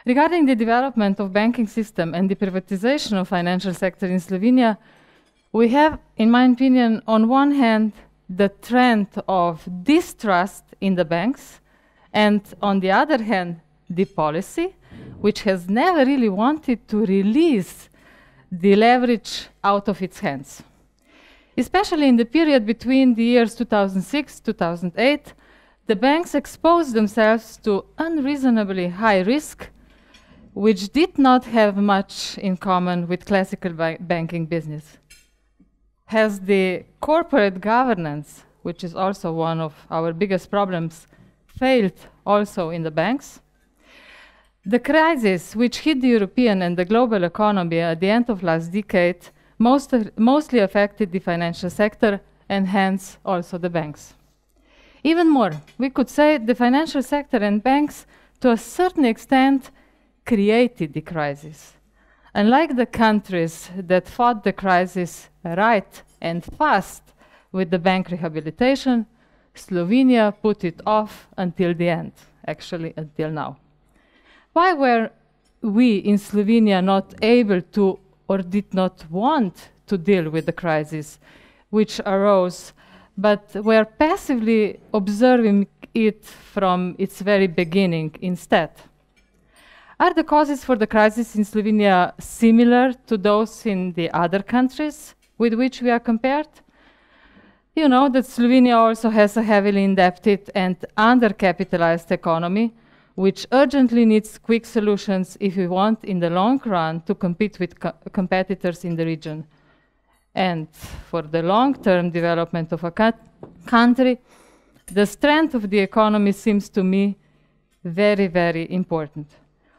Regarding the development of banking system and the privatization of financial sector in Slovenia, we have, in my opinion, on one hand, the trend of distrust in the banks, and on the other hand, the policy, which has never really wanted to release the leverage out of its hands. Especially in the period between the years 2006-2008, the banks exposed themselves to unreasonably high risk, which did not have much in common with classical banking business. Has the corporate governance, which is also one of our biggest problems, failed also in the banks? The crisis which hit the European and the global economy at the end of last decade mostly affected the financial sector and hence also the banks. Even more, we could say the financial sector and banks to a certain extent created the crisis. Unlike the countries that fought the crisis right and fast with the bank rehabilitation, Slovenia put it off until the end, actually until now. Why were we in Slovenia not able to or did not want to deal with the crisis which arose, but were passively observing it from its very beginning instead? Are the causes for the crisis in Slovenia similar to those in the other countries with which we are compared? You know that Slovenia also has a heavily indebted and undercapitalized economy, which urgently needs quick solutions if we want in the long run to compete with competitors in the region. And for the long-term development of a country, the strength of the economy seems to me very, very important.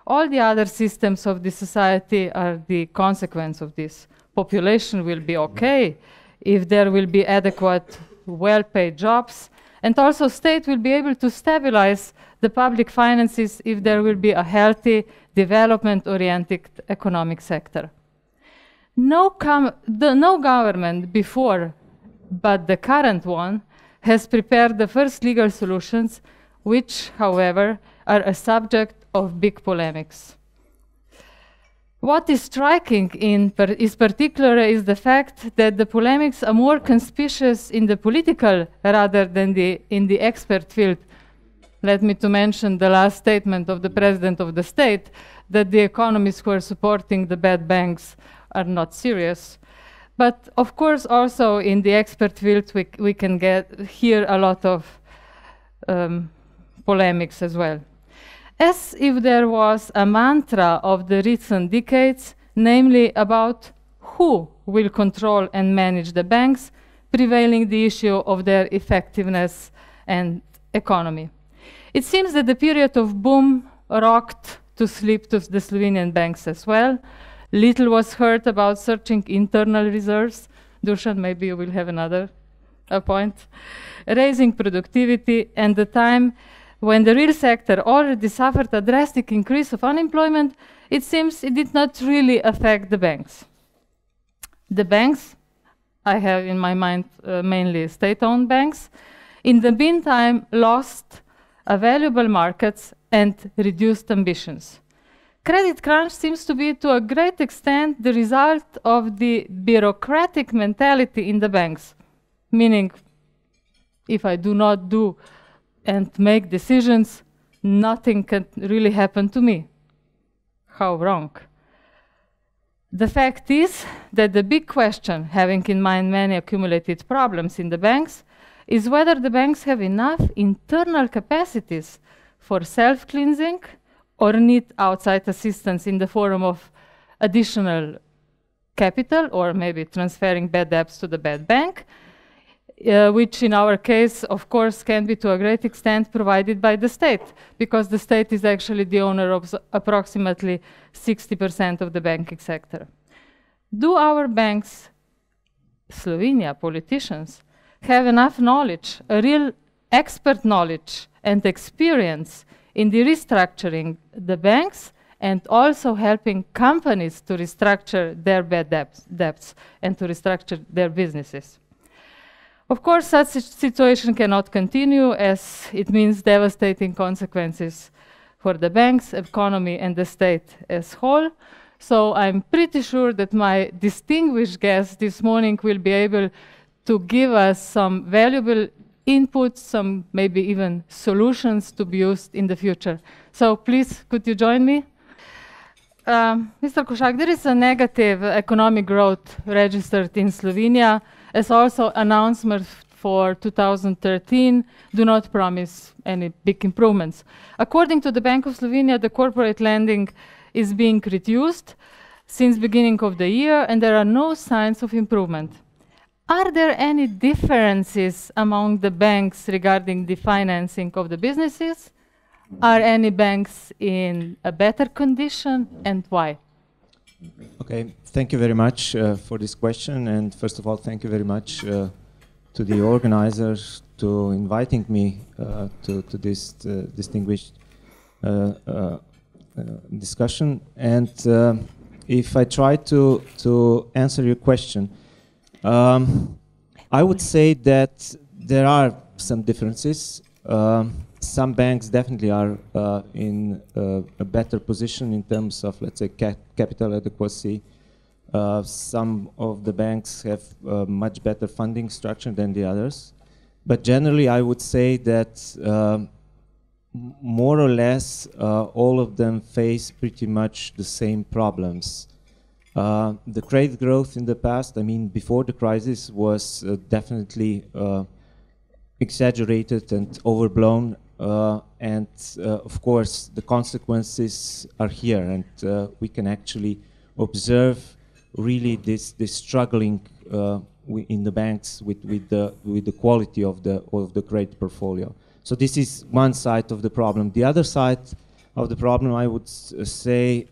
All the other systems of the society are the consequence of this. Population will be okay if there will be adequate, well-paid jobs, and also state will be able to stabilize the public finances if there will be a healthy, development-oriented economic sector. No government before, but the current one, has prepared the first legal solutions, which, however, are a subject of big polemics. What is striking is particularly is the fact that the polemics are more conspicuous in the political rather than in the expert field. Let me to mention the last statement of the President of the state that the economists who are supporting the bad banks are not serious. But of course also in the expert field we can hear a lot of polemics as well. As if there was a mantra of the recent decades, namely about who will control and manage the banks, prevailing the issue of their effectiveness and economy. It seems that the period of boom rocked to sleep to the Slovenian banks as well. Little was heard about searching internal reserves. Dusan, maybe you will have another point. Raising productivity, and the time when the real sector already suffered a drastic increase of unemployment, it seems it did not really affect the banks. The banks, I have in my mind mainly state-owned banks, in the meantime lost valuable markets and reduced ambitions. Credit crunch seems to be to a great extent the result of the bureaucratic mentality in the banks, meaning if I do not do and make decisions, nothing can really happen to me. How wrong. The fact is that the big question, having in mind many accumulated problems in the banks, is whether the banks have enough internal capacities for self-cleansing or need outside assistance in the form of additional capital or maybe transferring bad debts to the bad bank, which in our case, of course, can be to a great extent provided by the state, because the state is actually the owner of approximately 60% of the banking sector. Do our banks, Slovenia politicians, have enough knowledge, a real expert knowledge and experience in the restructuring the banks and also helping companies to restructure their bad debts and to restructure their businesses? Of course, such a situation cannot continue, as it means devastating consequences for the banks, economy, and the state as whole. So I'm pretty sure that my distinguished guest this morning will be able to give us some valuable inputs, some maybe even solutions to be used in the future. So please, could you join me? Mr. Košak, there is a negative economic growth registered in Slovenia, as also announcements for 2013 do not promise any big improvements. According to the Bank of Slovenia, the corporate lending is being reduced since beginning of the year, and there are no signs of improvement. Are there any differences among the banks regarding the financing of the businesses? Are any banks in a better condition, and why? Okay, thank you very much for this question, and first of all, thank you very much to the organizers to inviting me to this distinguished discussion. And if I try to answer your question, I would say that there are some differences. Some banks definitely are in a better position in terms of, let's say, capital adequacy. Some of the banks have a much better funding structure than the others. But generally, I would say that more or less all of them face pretty much the same problems. The credit growth in the past, I mean, before the crisis, was definitely exaggerated and overblown. And of course, the consequences are here, and we can actually observe really this struggling in the banks with the quality of the credit portfolio. So this is one side of the problem. The other side of the problem, I would say,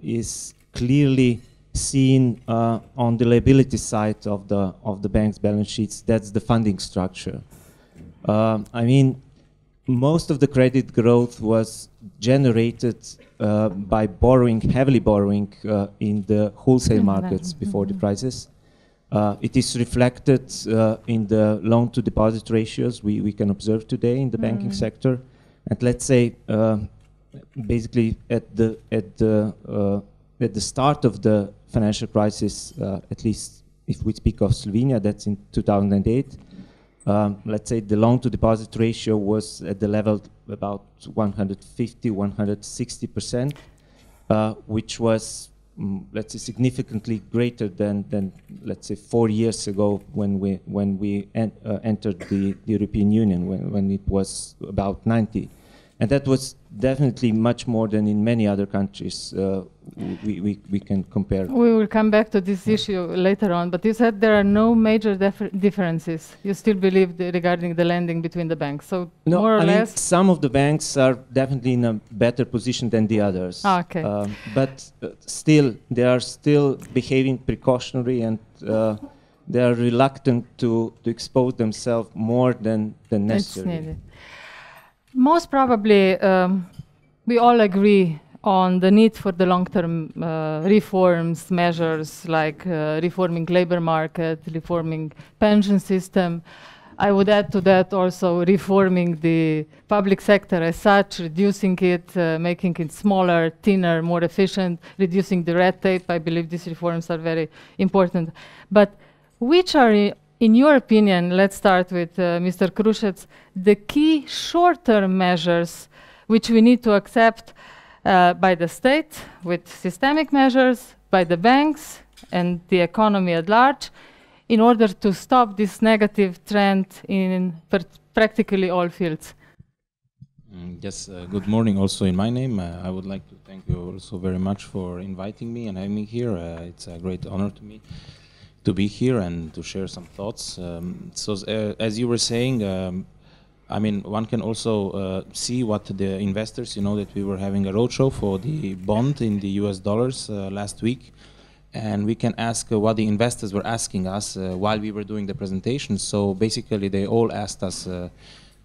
is clearly seen on the liability side of the bank's balance sheets. That's the funding structure. I mean, most of the credit growth was generated by heavily borrowing in the wholesale markets before the crisis. It is reflected in the loan-to-deposit ratios we can observe today in the banking sector. And let's say, basically, at the start of the financial crisis, at least if we speak of Slovenia, that's in 2008. Let's say the loan-to-deposit ratio was at the level about 150, 160%, which was, let's say, significantly greater than let's say 4 years ago when we entered the European Union, when it was about 90. And that was definitely much more than in many other countries we can compare. We will come back to this issue later on, but you said there are no major differences. You still believe regarding the lending between the banks. So no, more or less? Mean, some of the banks are definitely in a better position than the others. Okay. But still, they are still behaving precautionary, and they are reluctant to expose themselves more than necessary. Most probably, we all agree on the need for the long-term reforms, measures like reforming labor market, reforming pension system. I would add to that also reforming the public sector as such, reducing it, making it smaller, thinner, more efficient, reducing the red tape. I believe these reforms are very important. But which are, in your opinion, let's start with Mr. Krušec, the key short-term measures which we need to accept by the state with systemic measures, by the banks and the economy at large, in order to stop this negative trend in practically all fields? Yes, good morning also in my name. I would like to thank you also very much for inviting me and having me here. It's a great honor to me to be here and to share some thoughts. As you were saying, I mean, one can also see what the investors, you know, that we were having a roadshow for the bond in the US dollars last week, and we can ask what the investors were asking us while we were doing the presentation. So basically they all asked us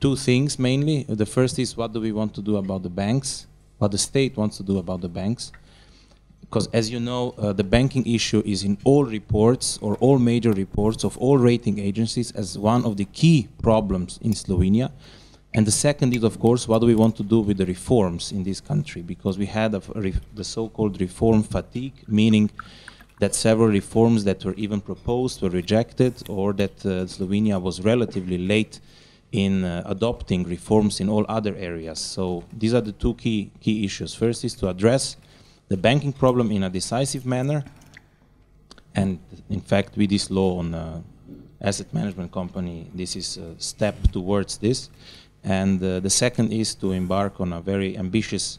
two things mainly. The first is, what do we want to do about the banks, what the state wants to do about the banks. Because as you know, the banking issue is in all reports or all major reports of all rating agencies as one of the key problems in Slovenia. And the second is, of course, what do we want to do with the reforms in this country? Because we had the so-called reform fatigue, meaning that several reforms that were even proposed were rejected, or that Slovenia was relatively late in adopting reforms in all other areas. So these are the two key issues. First is to address the banking problem in a decisive manner, and in fact with this law on asset management company, this is a step towards this. And the second is to embark on a very ambitious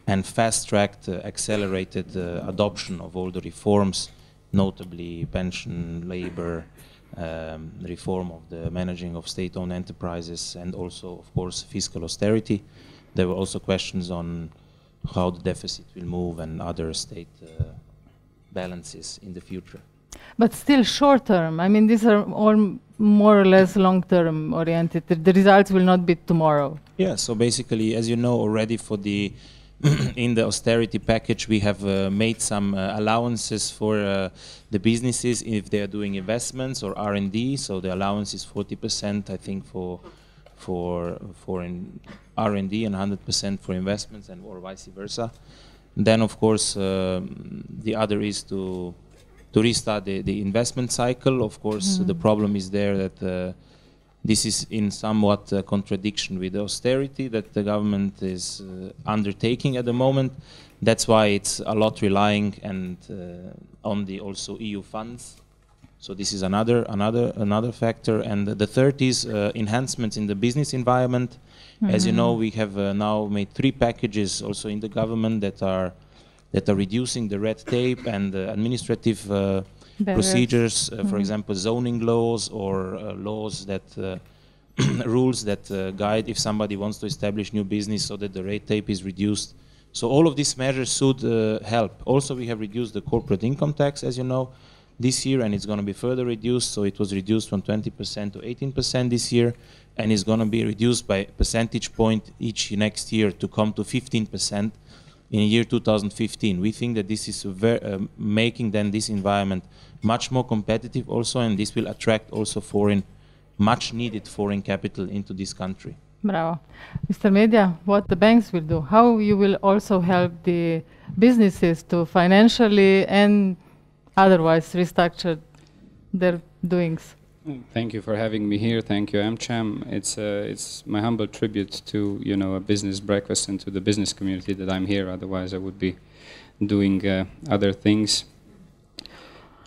and fast-tracked, accelerated adoption of all the reforms, notably pension, labor, reform of the managing of state-owned enterprises, and also, of course, fiscal austerity. There were also questions on how the deficit will move and other state balances in the future. But still short-term. I mean, these are all more or less long-term oriented. The results will not be tomorrow. Yeah, so basically, as you know already, for the in the austerity package, we have made some allowances for the businesses if they are doing investments or R&D. So the allowance is 40%, I think, for R&D and 100% for investments, and or vice versa. And then, of course, the other is to restart the investment cycle. Of course, the problem is there that this is in somewhat contradiction with the austerity that the government is undertaking at the moment. That's why it's a lot relying and on the also EU funds. So this is another factor. And the third is enhancements in the business environment. As you know, we have now made 3 packages also in the government that are reducing the red tape and administrative procedures, for example, zoning laws or laws that rules that guide if somebody wants to establish new business so that the red tape is reduced. So all of these measures should help. Also, we have reduced the corporate income tax, as you know, this year, and it's going to be further reduced. So it was reduced from 20% to 18% this year, and it's going to be reduced by a percentage point each next year to come to 15% in year 2015. We think that this is making then this environment much more competitive also, and this will attract also much needed foreign capital into this country. Bravo. Mr. Medja, what the banks will do, how you will also help the businesses to financially and otherwise restructure their doings? Thank you for having me here. Thank you, AmCham. It's my humble tribute to a business breakfast and to the business community that I'm here. Otherwise, I would be doing other things.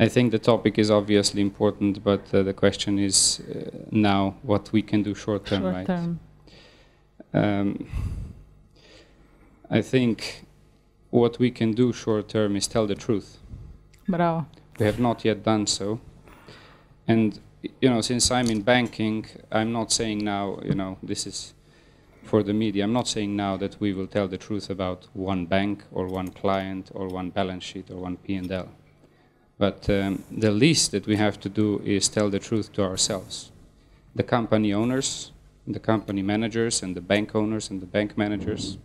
I think the topic is obviously important, but the question is now what we can do short term, right? I think what we can do short term is tell the truth. Bravo. We have not yet done so, and since I'm in banking, I'm not saying now, this is for the media, I'm not saying now that we will tell the truth about one bank or one client or one balance sheet or one P&L. But the least that we have to do is tell the truth to ourselves. The company owners, the company managers, and the bank owners and the bank managers,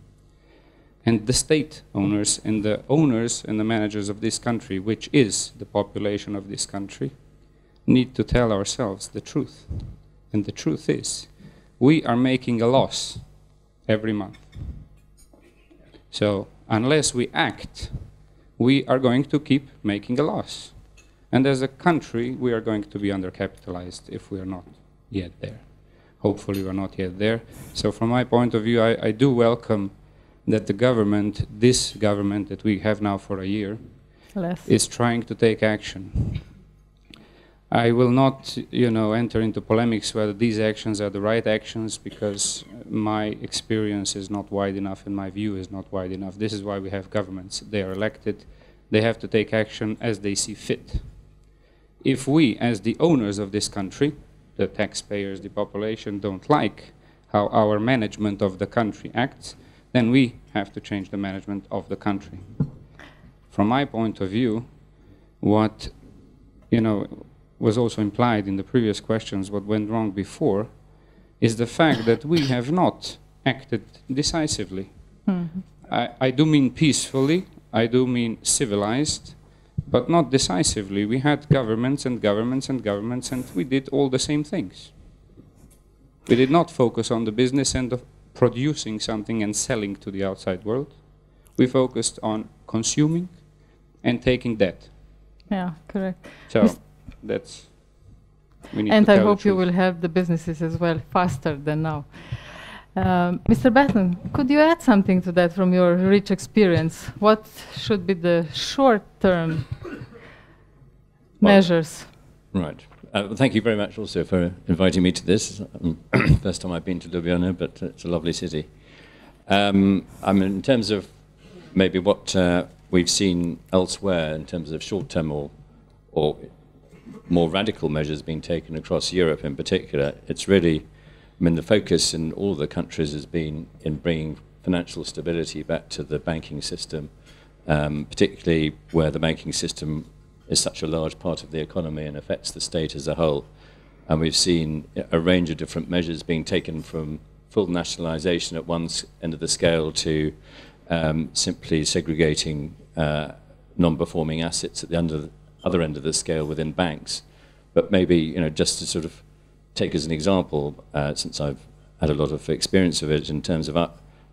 and the state owners and the managers of this country, which is the population of this country, need to tell ourselves the truth. And the truth is, we are making a loss every month. So unless we act, we are going to keep making a loss. And as a country, we are going to be undercapitalized if we are not yet there. Hopefully we are not yet there. So from my point of view, I do welcome that the government, this government that we have now for a year, is trying to take action. I will not, enter into polemics whether these actions are the right actions, because my experience is not wide enough and my view is not wide enough. This is why we have governments. They are elected. They have to take action as they see fit. If we, as the owners of this country, the taxpayers, the population, don't like how our management of the country acts, then we have to change the management of the country. From my point of view, what, was also implied in the previous questions, what went wrong before, is the fact that we have not acted decisively. I do mean peacefully, I do mean civilized, but not decisively. We had governments and governments and governments, and we did all the same things. We did not focus on the business end of producing something and selling to the outside world. We focused on consuming and taking debt. Yeah, correct. So that's... And I hope you will help the businesses as well faster than now. Mr. Batten, could you add something to that from your rich experience? What should be the short-term measures? Right. Thank you very much also for inviting me to this. First time I've been to Ljubljana, but it's a lovely city. I mean, in terms of maybe what we've seen elsewhere in terms of short-term or more radical measures being taken across Europe in particular, it's really, I mean, the focus in all the countries has been in bringing financial stability back to the banking system, particularly where the banking system is such a large part of the economy and affects the state as a whole. And we've seen a range of different measures being taken from full nationalisation at one end of the scale to simply segregating non-performing assets at the other end of the scale within banks. But maybe, you know, just to sort of take as an example, since I've had a lot of experience of it in terms of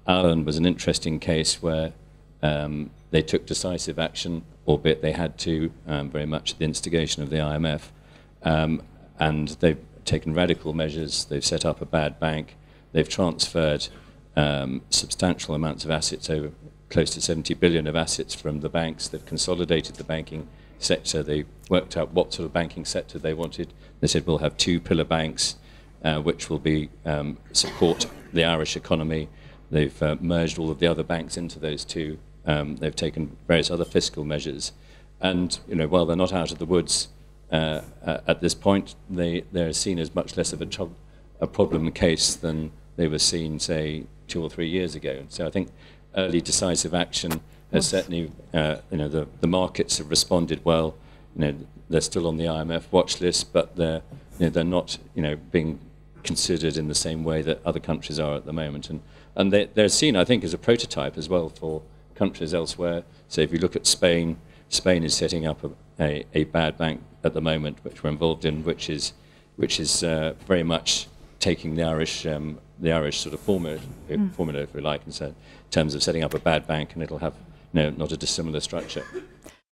Ireland was an interesting case where they took decisive action, albeit they had to, very much at the instigation of the IMF, and they've taken radical measures. They've set up a bad bank. They've transferred substantial amounts of assets, over close to 70 billion of assets from the banks. They've consolidated the banking sector. They worked out what sort of banking sector they wanted. They said we'll have 2 pillar banks, which will be support the Irish economy. They've merged all of the other banks into those 2. They've taken various other fiscal measures, and you know, while they're not out of the woods at this point, they're seen as much less of a problem case than they were seen, say, 2 or 3 years ago. So I think early decisive action has certainly, you know, the markets have responded well. You know, they're still on the IMF watch list, but they're not, you know, being considered in the same way that other countries are at the moment, and they're seen, I think, as a prototype as well for countries elsewhere. So if you look at Spain, Spain is setting up a bad bank at the moment, which we're involved in, which is very much taking the Irish sort of formula, if we like, in terms of setting up a bad bank, and it'll have, you know, not a dissimilar structure.